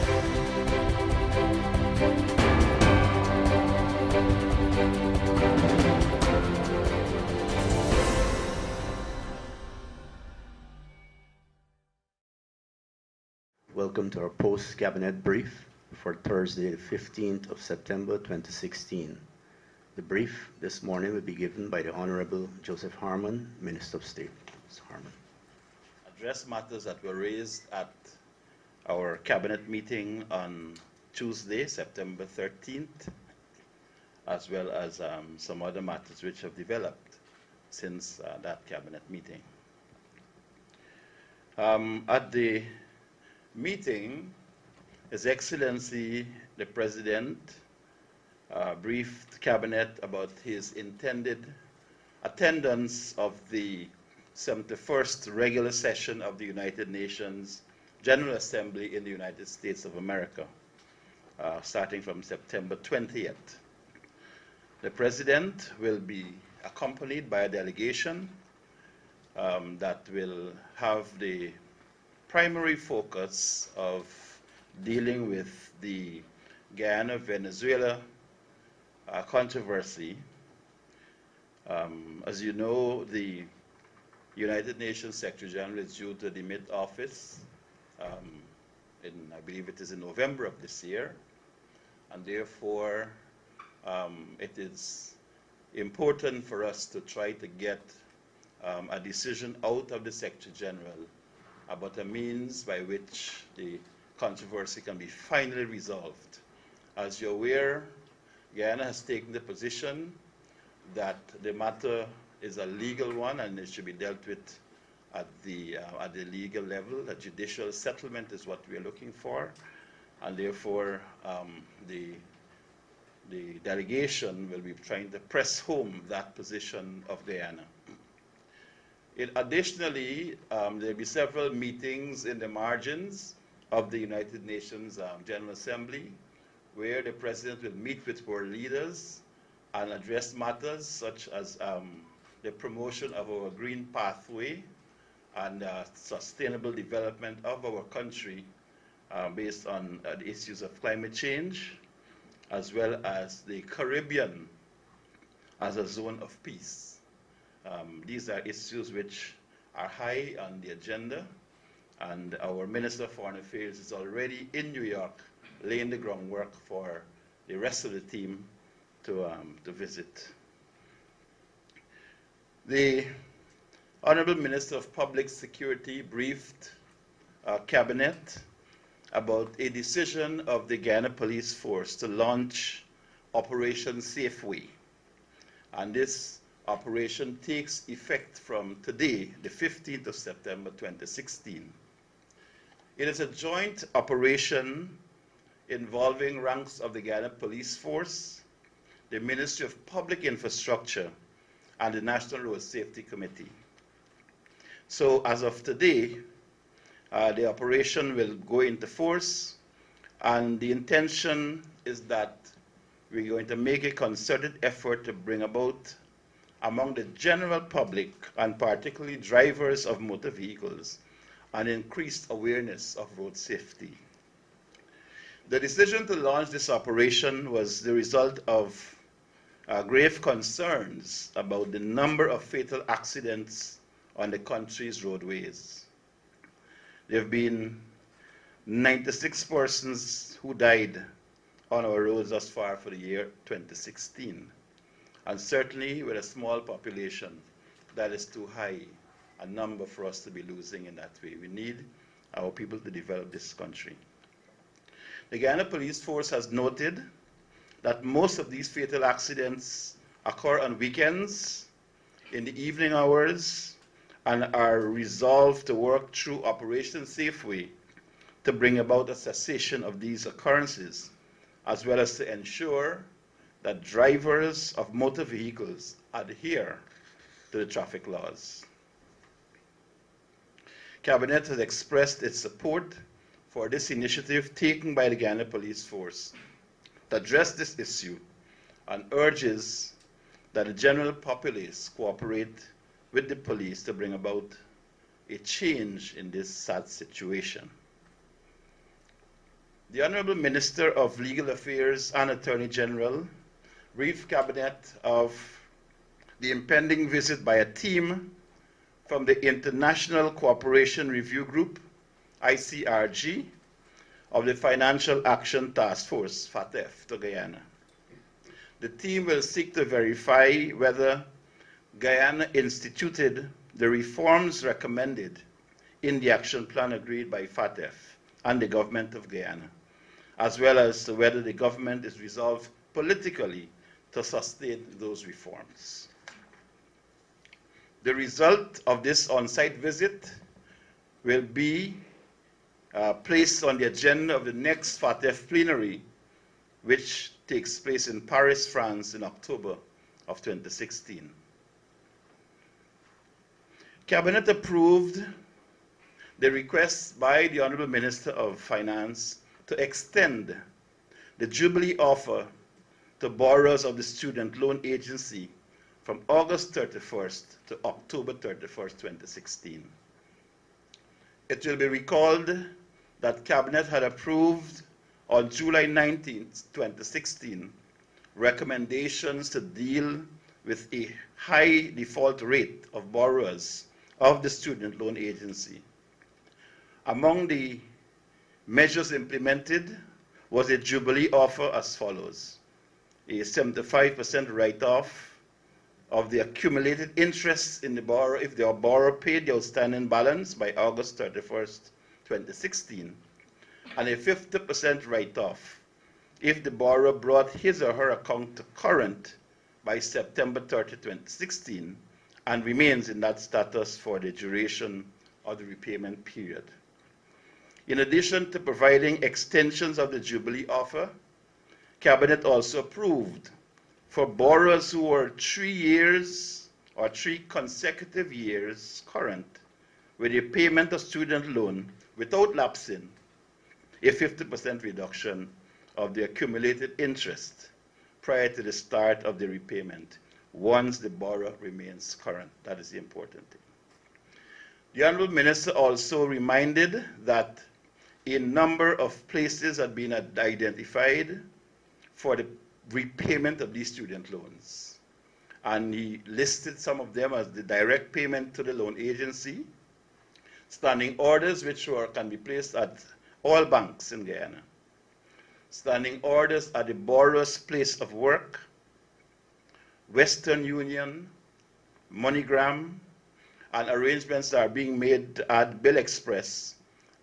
Welcome to our post-cabinet brief for Thursday, the 15th of September 2016. The brief this morning will be given by the Honorable Joseph Harmon, Minister of State. Mr. Harmon. Address matters that were raised at our cabinet meeting on Tuesday, September 13th, as well as some other matters which have developed since that cabinet meeting. At the meeting, His Excellency the President briefed Cabinet about his intended attendance of the 71st regular session of the United Nations General Assembly in the United States of America, starting from September 20th. The President will be accompanied by a delegation that will have the primary focus of dealing with the Guyana-Venezuela controversy. As you know, the United Nations Secretary General is due to demit office I believe it is in November of this year, and therefore it is important for us to try to get a decision out of the Secretary General about a means by which the controversy can be finally resolved. As you're aware, Guyana has taken the position that the matter is a legal one and it should be dealt with at the legal level. A judicial settlement is what we are looking for, and therefore the delegation will be trying to press home that position of Guyana. Additionally, there will be several meetings in the margins of the United Nations General Assembly where the President will meet with world leaders and address matters such as the promotion of our green pathway and sustainable development of our country based on the issues of climate change, as well as the Caribbean as a zone of peace. These are issues which are high on the agenda, and our Minister of Foreign Affairs is already in New York laying the groundwork for the rest of the team to visit. The Honorable Minister of Public Security briefed Cabinet about a decision of the Guyana Police Force to launch Operation Safeway, and this operation takes effect from today, the 15th of September 2016. It is a joint operation involving ranks of the Guyana Police Force, the Ministry of Public Infrastructure, and the National Road Safety Committee. So as of today, the operation will go into force, and the intention is that we're going to make a concerted effort to bring about among the general public, and particularly drivers of motor vehicles, an increased awareness of road safety. The decision to launch this operation was the result of grave concerns about the number of fatal accidents on the country's roadways. There have been 96 persons who died on our roads thus far for the year 2016. And certainly with a small population, that is too high a number for us to be losing in that way. We need our people to develop this country. The Guyana Police Force has noted that most of these fatal accidents occur on weekends, in the evening hours, and are resolved to work through Operation Safeway to bring about a cessation of these occurrences, as well as to ensure that drivers of motor vehicles adhere to the traffic laws. Cabinet has expressed its support for this initiative taken by the Guyana Police Force to address this issue, and urges that the general populace cooperate with the police to bring about a change in this sad situation. The Honorable Minister of Legal Affairs and Attorney General briefed Cabinet of the impending visit by a team from the International Cooperation Review Group, ICRG, of the Financial Action Task Force, FATF, to Guyana. The team will seek to verify whether Guyana instituted the reforms recommended in the action plan agreed by FATF and the government of Guyana, as well as to whether the government is resolved politically to sustain those reforms. The result of this on-site visit will be placed on the agenda of the next FATF plenary, which takes place in Paris, France in October of 2016. Cabinet approved the request by the Honorable Minister of Finance to extend the Jubilee offer to borrowers of the Student Loan Agency from August 31st to October 31st, 2016. It will be recalled that Cabinet had approved on July 19, 2016, recommendations to deal with a high default rate of borrowers of the Student Loan Agency. Among the measures implemented was a Jubilee offer as follows: a 75% write-off of the accumulated interest in the borrower if the borrower paid the outstanding balance by August 31st, 2016, and a 50% write-off if the borrower brought his or her account to current by September 30, 2016, and remains in that status for the duration of the repayment period. In addition to providing extensions of the Jubilee offer, Cabinet also approved for borrowers who were 3 years or 3 consecutive years current with a payment of student loan without lapsing, a 50% reduction of the accumulated interest prior to the start of the repayment once the borrower remains current. That is the important thing. The Honorable Minister also reminded that a number of places had been identified for the repayment of these student loans. And he listed some of them as the direct payment to the loan agency, standing orders which can be placed at all banks in Guyana, standing orders at the borrower's place of work, Western Union, MoneyGram, and arrangements that are being made at Bill Express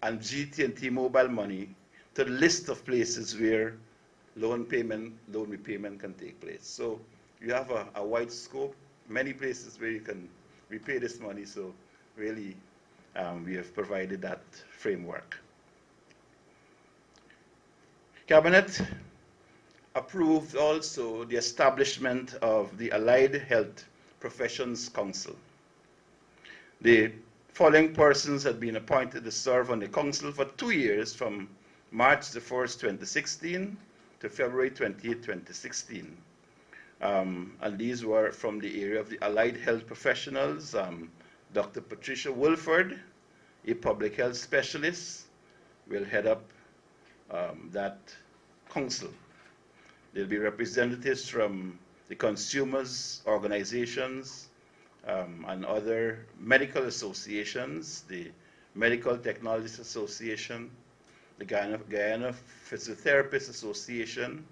and GT&T Mobile Money to the list of places where loan repayment can take place. So you have a wide scope, many places where you can repay this money, so really we have provided that framework. Cabinet approved also the establishment of the Allied Health Professions Council. The following persons had been appointed to serve on the council for 2 years, from March the 1st, 2016 to February 28, 2016. And these were from the area of the allied health professionals, Dr. Patricia Wolford, a public health specialist, will head up that council. There'll be representatives from the consumers organizations and other medical associations, the Medical Technologists Association, the Guyana Physiotherapists Association,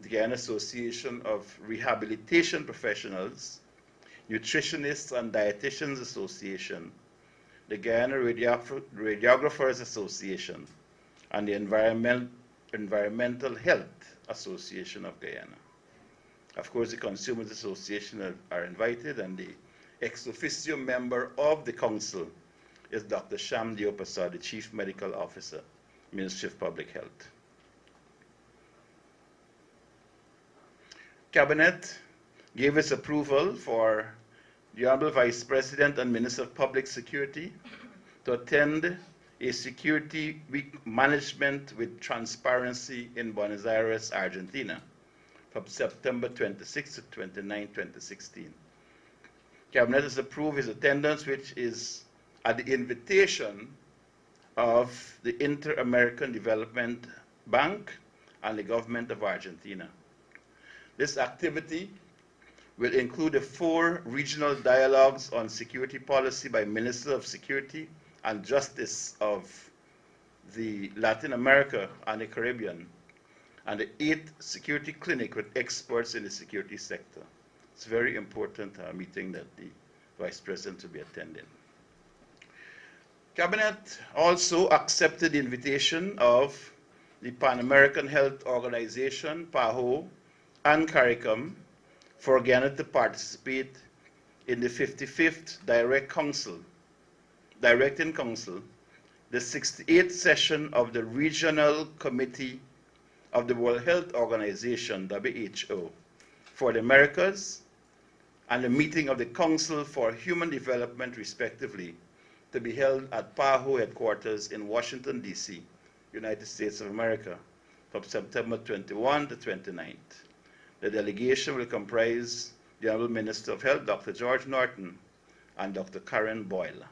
the Guyana Association of Rehabilitation Professionals, Nutritionists and Dietitians Association, the Guyana Radiographers Association, and the Environmental Health Association of Guyana. Of course, the Consumers Association are invited, and the ex officio member of the council is Dr. Sham Diopasar, the Chief Medical Officer, Ministry of Public Health. Cabinet gave its approval for the Honorable Vice President and Minister of Public Security to attend a Security Week Management with Transparency in Buenos Aires, Argentina, from September 26 to 29, 2016. Cabinet has approved his attendance, which is at the invitation of the Inter-American Development Bank and the government of Argentina. This activity will include the 4 regional dialogues on security policy by Minister of Security and Justice of the Latin America and the Caribbean, and the 8th security clinic with experts in the security sector. It's a very important meeting that the Vice President will be attending. Cabinet also accepted the invitation of the Pan American Health Organization, PAHO, and CARICOM for Guyana to participate in the 55th Directing Council, the 68th session of the Regional Committee of the World Health Organization, WHO, for the Americas, and the meeting of the Council for Human Development, respectively, to be held at PAHO headquarters in Washington, D.C., United States of America, from September 21 to 29th. The delegation will comprise the Honorable Minister of Health, Dr. George Norton, and Dr. Karen Boyle.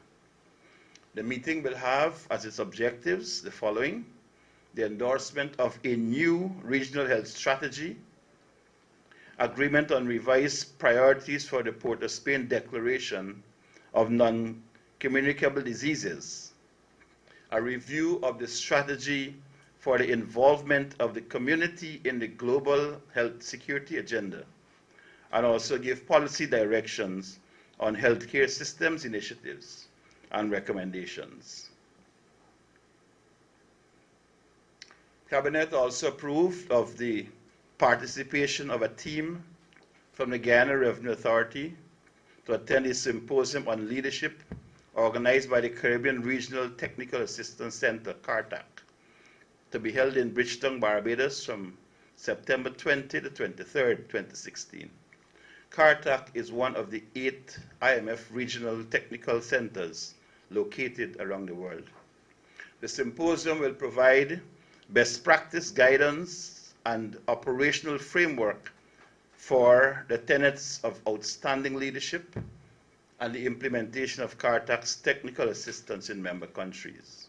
The meeting will have as its objectives the following: the endorsement of a new regional health strategy, agreement on revised priorities for the Port of Spain Declaration of Non-Communicable Diseases, a review of the strategy for the involvement of the community in the global health security agenda, and also give policy directions on healthcare systems initiatives and recommendations. Cabinet also approved of the participation of a team from the Guyana Revenue Authority to attend a symposium on leadership organized by the Caribbean Regional Technical Assistance Center, CARTAC, to be held in Bridgetown, Barbados from September 20 to 23rd, 2016. CARTAC is one of the 8 IMF regional technical centers located around the world. The symposium will provide best practice guidance and operational framework for the tenets of outstanding leadership and the implementation of CARTAC's technical assistance in member countries.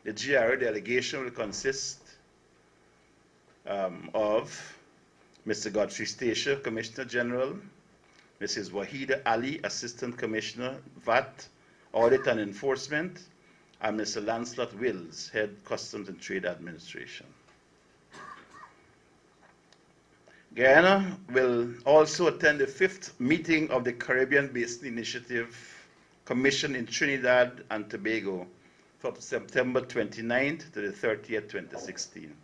The GRA delegation will consist of Mr. Godfrey Stacia, Commissioner General, Mrs. Wahida Ali, Assistant Commissioner, VAT, Audit and Enforcement, and Mr. Lancelot Wills, Head Customs and Trade Administration. Guyana will also attend the 5th meeting of the Caribbean Basin Initiative Commission in Trinidad and Tobago from September 29th to the 30th, 2016.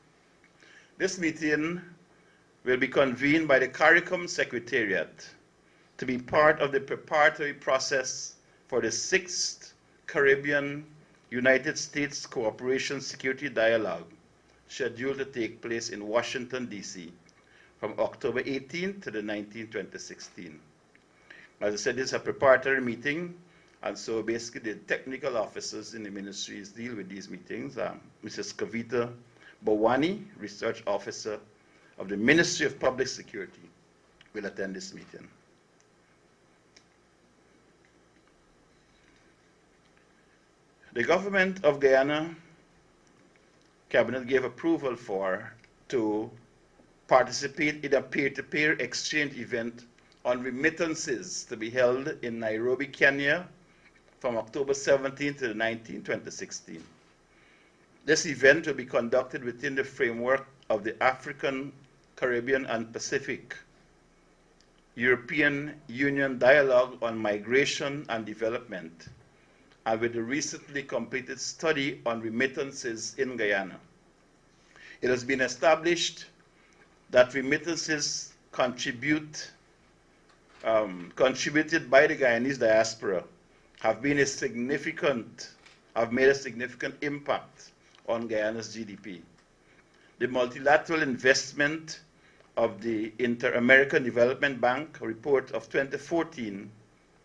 This meeting will be convened by the CARICOM Secretariat to be part of the preparatory process for the 6th Caribbean United States Cooperation Security Dialogue, scheduled to take place in Washington, D.C. from October 18th to the 19th, 2016. As I said, this is a preparatory meeting, and so basically the technical officers in the ministries deal with these meetings. Mrs. Kavita Bawani, Research Officer of the Ministry of Public Security, will attend this meeting. The government of Guyana Cabinet gave approval to participate in a peer-to-peer exchange event on remittances to be held in Nairobi, Kenya from October 17th to the 19th, 2016. This event will be conducted within the framework of the African, Caribbean, and Pacific European Union Dialogue on Migration and Development, and with the recently completed study on remittances in Guyana. It has been established that remittances contributed by the Guyanese diaspora have made a significant impact on Guyana's GDP. The multilateral investment of the Inter-American Development Bank report of 2014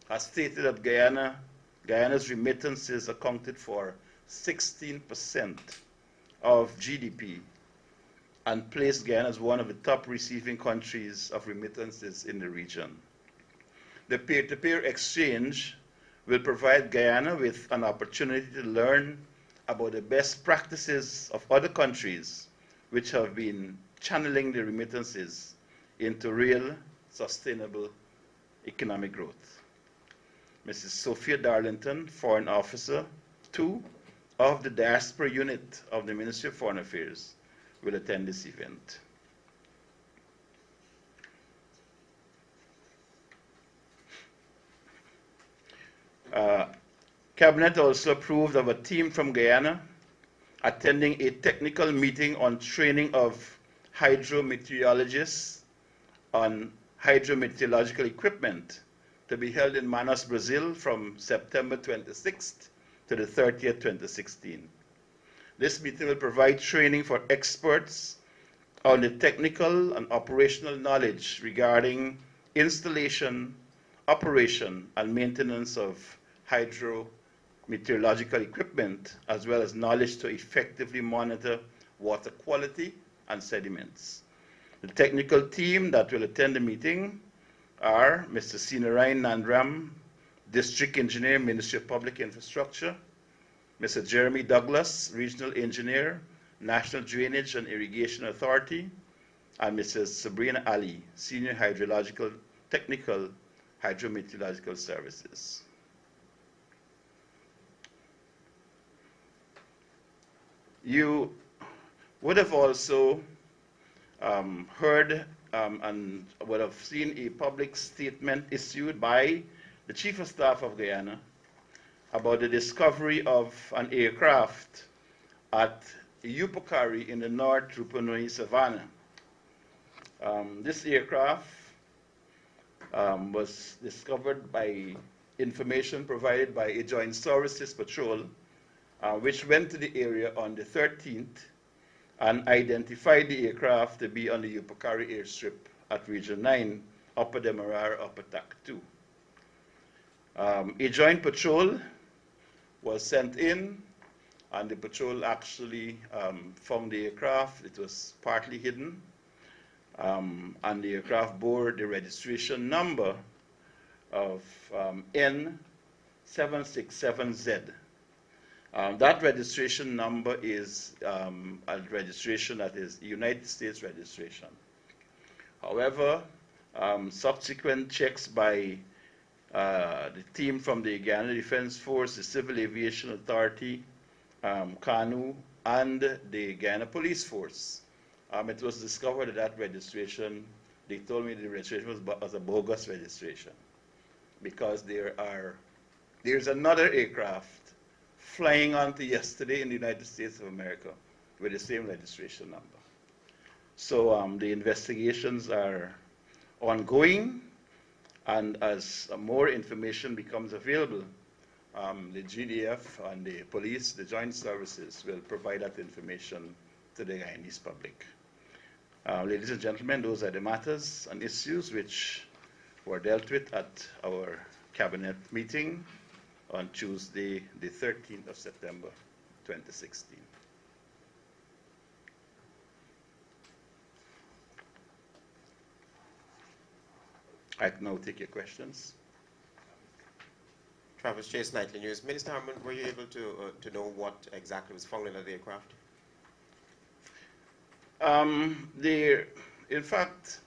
has stated that Guyana's remittances accounted for 16% of GDP and placed Guyana as one of the top receiving countries of remittances in the region. The peer-to-peer exchange will provide Guyana with an opportunity to learn about the best practices of other countries which have been channeling the remittances into real, sustainable economic growth. Mrs. Sophia Darlington, Foreign Officer 2 of the Diaspora Unit of the Ministry of Foreign Affairs, will attend this event. Cabinet also approved of a team from Guyana attending a technical meeting on training of hydrometeorologists on hydrometeorological equipment to be held in Manaus, Brazil from September 26th to the 30th, 2016. This meeting will provide training for experts on the technical and operational knowledge regarding installation, operation, and maintenance of hydrometeorological equipment, as well as knowledge to effectively monitor water quality and sediments. The technical team that will attend the meeting are Mr. Sinarayan Nandram, District Engineer, Ministry of Public Infrastructure, Mr. Jeremy Douglas, Regional Engineer, National Drainage and Irrigation Authority, and Mrs. Sabrina Ali, Senior Hydrological Technical Hydrometeorological Services. You would have also heard and would have seen a public statement issued by the Chief of Staff of Guyana about the discovery of an aircraft at Yupukari in the North Rupununi Savannah. This aircraft was discovered by information provided by a Joint Services Patrol, which went to the area on the 13th and identified the aircraft to be on the Yupukari airstrip at Region 9, Upper Demerara, Upper TAC 2. A joint patrol was sent in, and the patrol actually found the aircraft. It was partly hidden, and the aircraft bore the registration number of N767Z. That registration number is a registration that is United States registration. However, subsequent checks by the team from the Guyana Defense Force, the Civil Aviation Authority, CANU, and the Guyana Police Force, it was discovered that registration, they told me the registration was a bogus registration, because there's another aircraft flying onto yesterday in the United States of America with the same registration number. So the investigations are ongoing, and as more information becomes available, the GDF and the police, the joint services, will provide that information to the Guyanese public. Ladies and gentlemen, those are the matters and issues which were dealt with at our cabinet meeting on Tuesday, the 13th of September, 2016. I can now take your questions. Travis Chase, Nightly News. Minister Harmon, were you able to know what exactly was found in the aircraft? In fact,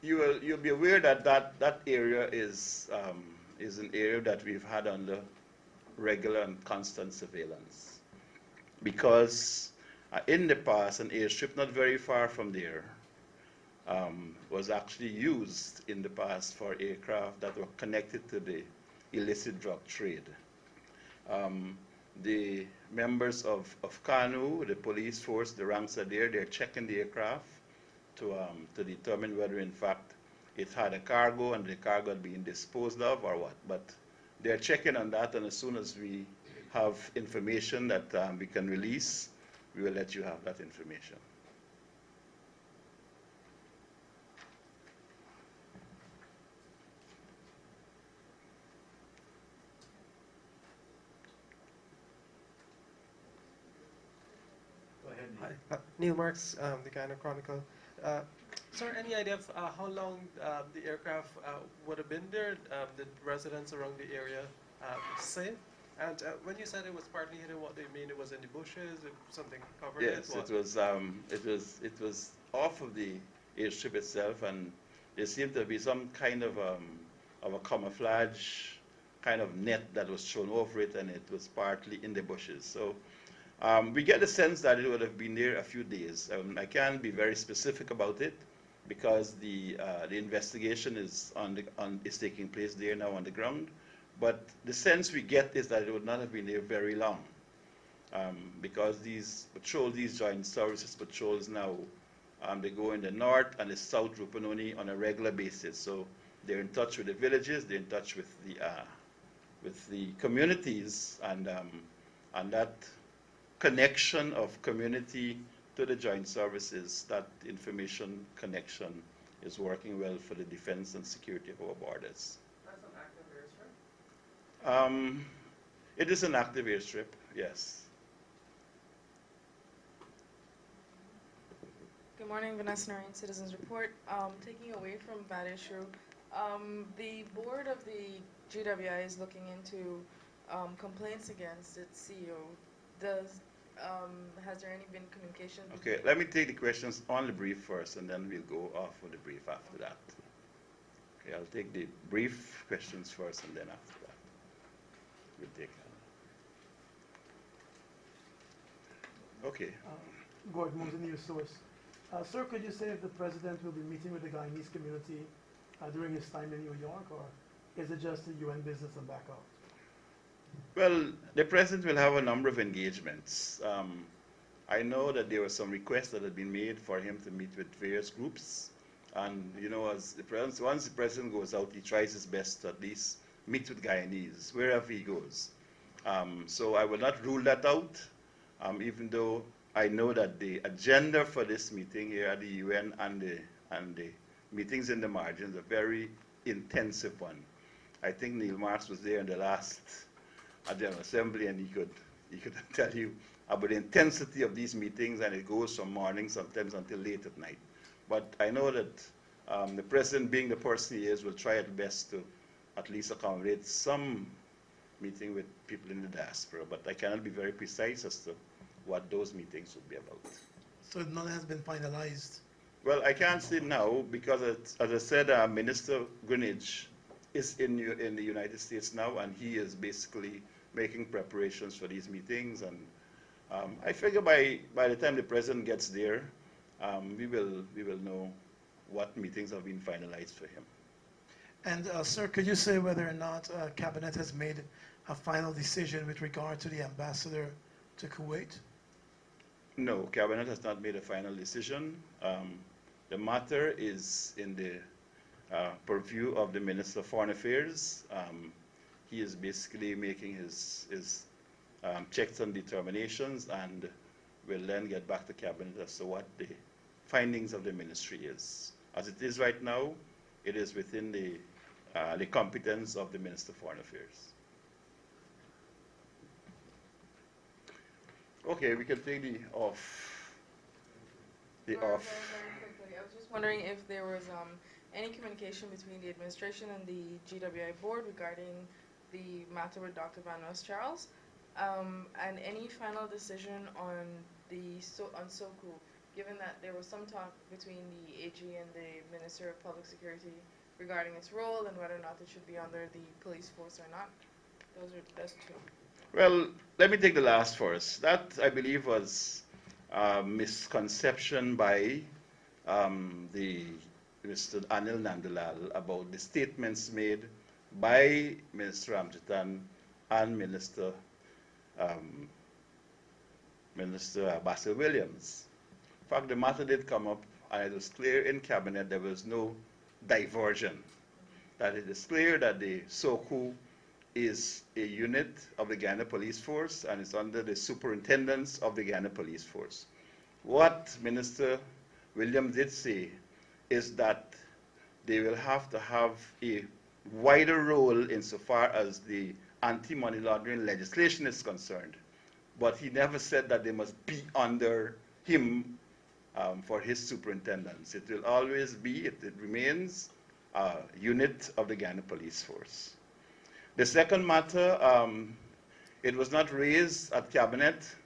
you'll be aware that that area is an area that we've had under regular and constant surveillance, because in the past, an airstrip not very far from there was actually used in the past for aircraft that were connected to the illicit drug trade. The members of CANU, the police force, the ranks are there. They're checking the aircraft to determine whether, in fact, it had a cargo and the cargo had been disposed of or what. But they're checking on that, and as soon as we have information that we can release, we will let you have that information. Hi, Neil Marks, the Guyana Chronicle. Sir, any idea of how long the aircraft would have been there? Did residents around the area say? And when you said it was partly hidden, what do you mean? It was in the bushes? Something covered Yes, it? What? it was off of the airstrip itself, and there seemed to be some kind of a camouflage kind of net that was thrown over it, and it was partly in the bushes. So we get the sense that it would have been there a few days. I can't be very specific about it because the investigation is taking place there now on the ground. But the sense we get is that it would not have been there very long. Because these joint services patrols now, they go in the north and the south Rupununi on a regular basis. So they're in touch with the villages, they're in touch with the communities, and that connection of community to the joint services, that information connection is working well for the defense and security of our borders. That's an active airstrip? It is an active airstrip, yes. Good morning, Vanessa Noreen, Citizens Report. Taking away from that issue, the board of the GWI is looking into complaints against its CEO. Has there any been communication? Okay, let me take the questions on the brief first, and then we'll go off of the brief after that. Okay, I'll take the brief questions first, and then after that, we'll take. Okay. Gordon Moser, News Source. Sir, could you say if the president will be meeting with the Guyanese community during his time in New York, or is it just a UN business and back out? Well, the president will have a number of engagements. I know that there were some requests that had been made for him to meet with various groups. And, you know, once the president goes out, he tries his best to at least meet with Guyanese, wherever he goes. So I will not rule that out, even though I know that the agenda for this meeting here at the UN and the meetings in the margins are a very intensive one. I think Neil Marks was there in the last General Assembly, and he could tell you about the intensity of these meetings, and it goes from morning sometimes until late at night. But I know that the president, being the person he is, will try at best to at least accommodate some meeting with people in the diaspora, but I cannot be very precise as to what those meetings would be about. So none has been finalized? Well, I can't say now because, as I said, Minister Greenidge is in the United States now, and he is basically making preparations for these meetings. And I figure by the time the president gets there, we will know what meetings have been finalized for him. And sir, could you say whether or not Cabinet has made a final decision with regard to the ambassador to Kuwait? No, Cabinet has not made a final decision. The matter is in the purview of the Minister of Foreign Affairs. He is basically making his checks and determinations, and will then get back to Cabinet as to what the findings of the ministry is. As it is right now, it is within the competence of the Minister of Foreign Affairs. Okay, we can take the off. Very quickly, I was just wondering if there was any communication between the administration and the GWI board regarding the matter with Dr. Van Charles, and any final decision on on SOKU, given that there was some talk between the AG and the Minister of Public Security regarding its role and whether or not it should be under the police force or not. That's two. Well, let me take the last first. That, I believe, was a misconception by the Mr. Anil Nandalal about the statements made by Minister Ramjitan and Minister Basil Williams. In fact, the matter did come up, and it was clear in Cabinet there was no diversion. That it is clear that the SOKU is a unit of the Ghana Police Force and is under the superintendence of the Ghana Police Force. What Minister Williams did say is that they will have to have a wider role insofar as the anti-money laundering legislation is concerned. But he never said that they must be under him for his superintendence. It will always be, it remains a unit of the Ghana Police Force. The second matter It was not raised at Cabinet,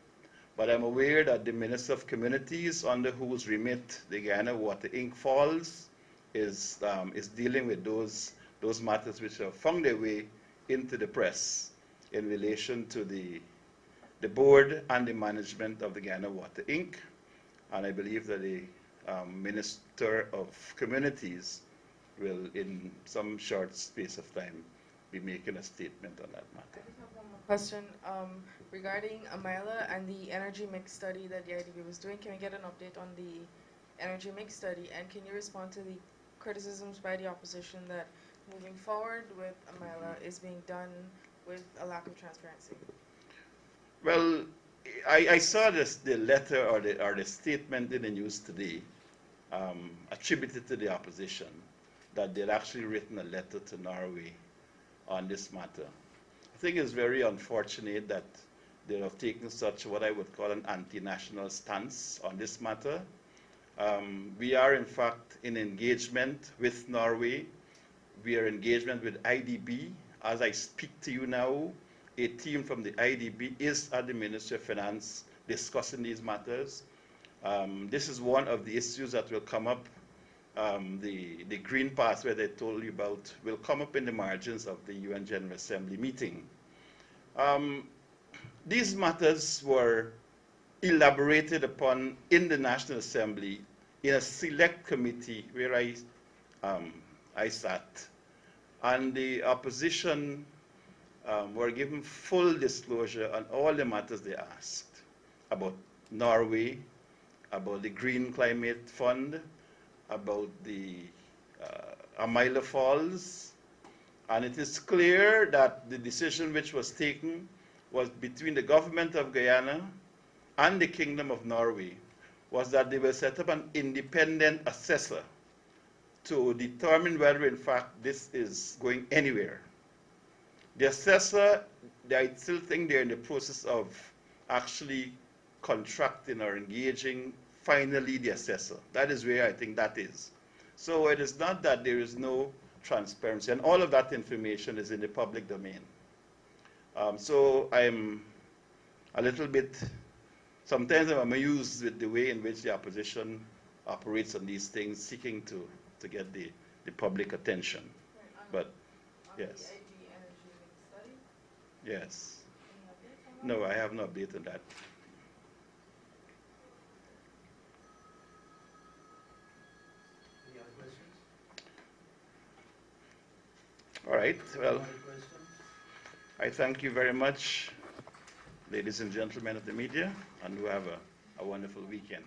but I'm aware that the Minister of Communities, under whose remit the Guyana Water Inc. falls, is dealing with those matters which have found their way into the press in relation to the board and the management of the Guyana Water Inc. And I believe that the Minister of Communities will, in some short space of time, be making a statement on that matter. I just have one more question regarding Amila and the energy mix study that the IDB was doing. Can we get an update on the energy mix study, and can you respond to the criticisms by the opposition that moving forward with Amila is being done with a lack of transparency? Well, I saw the letter or the statement in the news today attributed to the opposition that they'd actually written a letter to Norway on this matter. I think it's very unfortunate that they have taken such what I would call an anti-national stance on this matter. We are, in fact, in engagement with Norway. We are in engagement with IDB. As I speak to you now, a team from the IDB is at the Ministry of Finance discussing these matters. This is one of the issues that will come up. The green pathway that I told you about will come up in the margins of the UN General Assembly meeting. These matters were elaborated upon in the National Assembly in a select committee where I sat. And the opposition were given full disclosure on all the matters they asked about Norway, about the Green Climate Fund, about the Amila Falls. And it is clear that the decision which was taken was between the government of Guyana and the Kingdom of Norway, was that they will set up an independent assessor to determine whether, in fact, this is going anywhere. The assessor, I still think they're in the process of actually contracting or engaging finally the assessor. That is where I think that is. So it is not that there is no transparency, and all of that information is in the public domain. So I'm a little bit, sometimes I'm amused with the way in which the opposition operates on these things, seeking to get the public attention. But yes. Yes. No, I have no update on that. Any other questions? All right. Well, Any other questions? I thank you very much, ladies and gentlemen of the media, and you have a wonderful weekend.